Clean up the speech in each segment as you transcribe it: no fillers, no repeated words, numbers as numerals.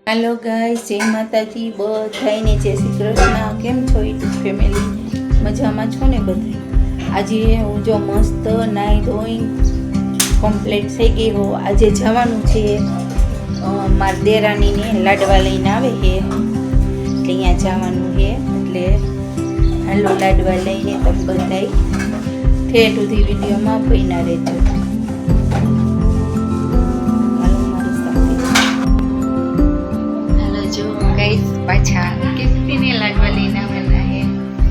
Hello guys, जय माताजी बधाईने जय श्री कृष्ण। केम छो यूट्यूब फैमिली? मजामां छो ने बधाई? आज हूँ जो मस्त नाई धोई कम्प्लीट थई गई हो। आज जवानुं छे मार देरानी ने लाडवा लईने आवे छे એટલે અહીંયા જવાનું છે। એટલે હાલો લાડવા લઈને તમે બધાય ઠેઠ સુધી વિડીયોમાં બન્યા રહેજો। गाइस पाछा किसी ने लाडवा लेना वाला है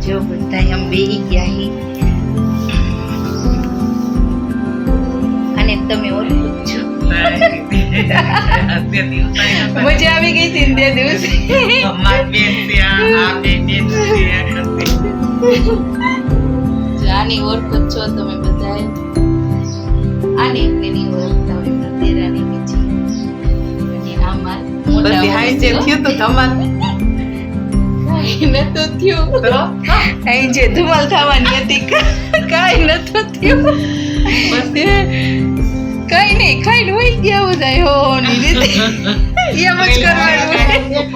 जो बोलता है हम बेही गया ही અને તમે ઓળખો છો। મજા આવી ગઈ હતી તે દિવસે। આની ઓળખો છો તમે બધાય? આને એની ઓળખતા હોય તેરાની બીજી અને આમાં મોટા હાઈ જે થયું તો ધમાલ નતો થયું તો હાઈ જે ધમાલ થવાની હતી કાઈ નતો થયું। બસ કઈ નહીં ખાઈને હોઈ ગયા બધા હો ની રીતે એમ જ કરવાનું હે ઠીક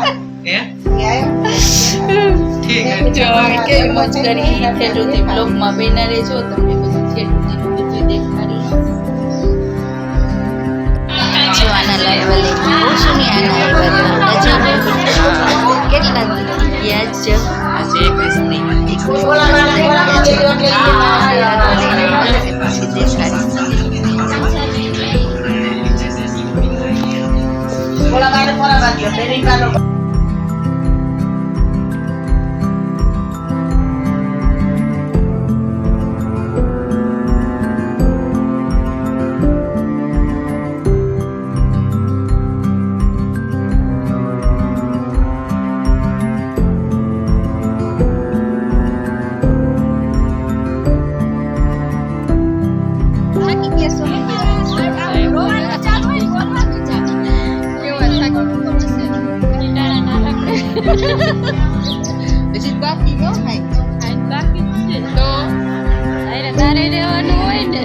છે। જો અમે કેમ મજ કરી ઠેઠુથી બ્લોગમાં બેના રહેજો, તમને બધું ઠેઠુથી બધું દેખાડી। જો આના લાડવા લઈને પૂછું આના કેટલા ગયા છે આજે 21 પછી બાકી નો થાય બાકી છે તો અરે તારે રહેવાનું હોય ને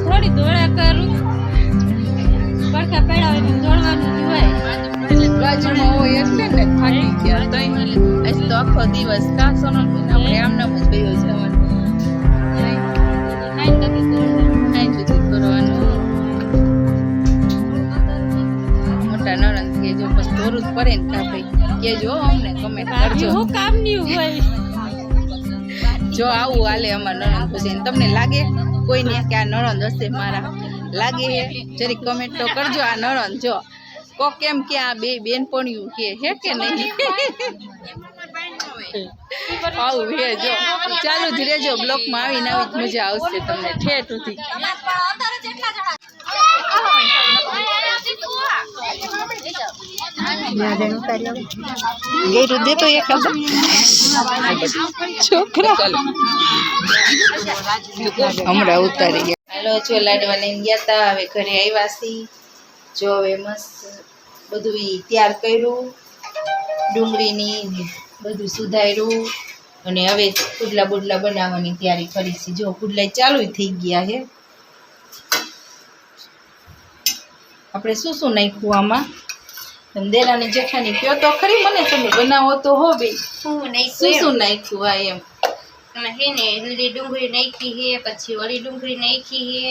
થોડી દોડા કરું પડખા પેડાવીને દોડવાનું હોય બાજુમાં હોય એટલે ને થાકી ગયા તઈ આજ તો આખો દિવસ કા સોનલ આપણે આમ નામ જ ગયો જવાનું મોટા નણંદ કે જો બસ દોરું જ પડે ને કા ભાઈ કેજો અમને કમેન્ટ કરજો હું કામ નહીં હોય જો આવું હાલે અમાર નણંદ પૂછે તમને લાગે કોઈને કે આ નણંદ હશે મારા લાગે જરી કમેન્ટ તો કરજો। આ નણંદ જો કો કેમ કે આ બે બેનપણીયું કે હે કે નહીં આવું હે જો ચાલુ જ રહેજો બ્લોકમાં આવીને આવી મજા આવશે તમને ઠેઠ સુધી। ગેરું દે તો એક છોકરા હમણાં ઉતારી ગયા। હાલો જો લાડવા લઈને ગયા તા, હવે ઘરે આવ્યા છી। જો હવે મસ્ત બધું તૈયાર કર્યું, ડુંગળીની બધું સુધાર્યું અને હવે પુડલા બુડલા બનાવવાની તૈયારી કરી છે। જો પુડલા ચાલુ થઈ ગયા છે। આપણે શું શું નાખ્યું આમાં? દેરાની જેઠાની કયો તો ખરી મને, તમે બનાવો તો હો બે શું શું નાખ્યું? આ એમ હે ને લીલી ડુંગળી નાખી હે, પછી ઓલી ડુંગળી નાખી હે,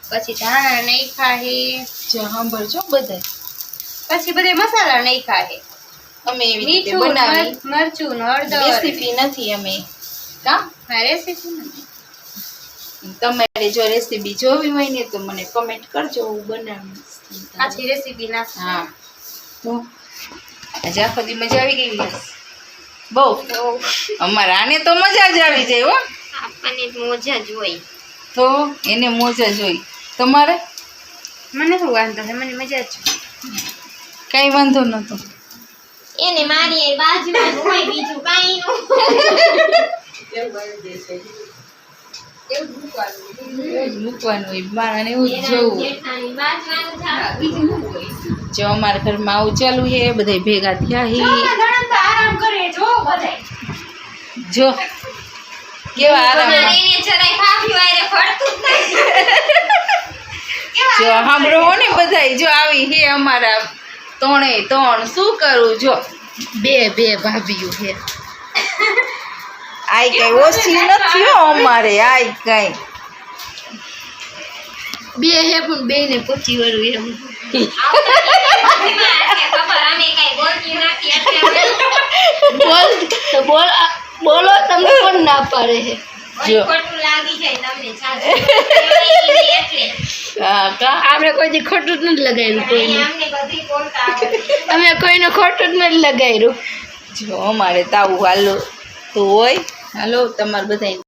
પછી ધાણા નાખ્યા હે, જો સાંભળજો બધા, પછી બધા મસાલા નાખ્યા હે। અમે એવી રીતે બનાવી, મરચું ને હળદર રેસીપી નથી અમે કા રેસીપી નથી। તમારે જો રેસીપી જોવી હોય ને તો મને કમેન્ટ કરજો, હું બનાવીશ આછી રેસીપી ના। હા તો આજે આખો દી મજા આવી ગઈ બહુ અમારા આને તો મજા જ આવી જાય હો, આપણને મોજા જ હોય તો એને મોજા જ હોય। તમારે? મને શું વાંધો છે, મને મજા જ કઈ વાંધો નતો એને મારી બાજુમાં હોય બીજું કાઈ નો મૂકવાનું હોય મારાને એવું જ જોવું। જો અમારા ઘરમાં આવું ચાલુ છે, બધા ભેગા થયા હી આરામ કરે જો બધા જો કેવા આરામ એને જરાય ભાભી વારે ફરતું જ નથી। જો સાંભળો ને બધાય, જો આવી હે અમારા 3 શું કરું જો બે ભાભીઓ હે. આય કઈ ઓછી નથી હો અમારે, આય કઈ બે હે પણ બે ને 25 વાળું એમ બોલો તમને કોણ ના પાડે છે? જો આપણે કોઈ દી ખોટું જ નથી લગાવ્યું કોઈને, અમે કોઈને ખોટું જ નથી લગાવ્યું. જો અમારે તાવું હાલો તો હોય. હાલો તમારે બધા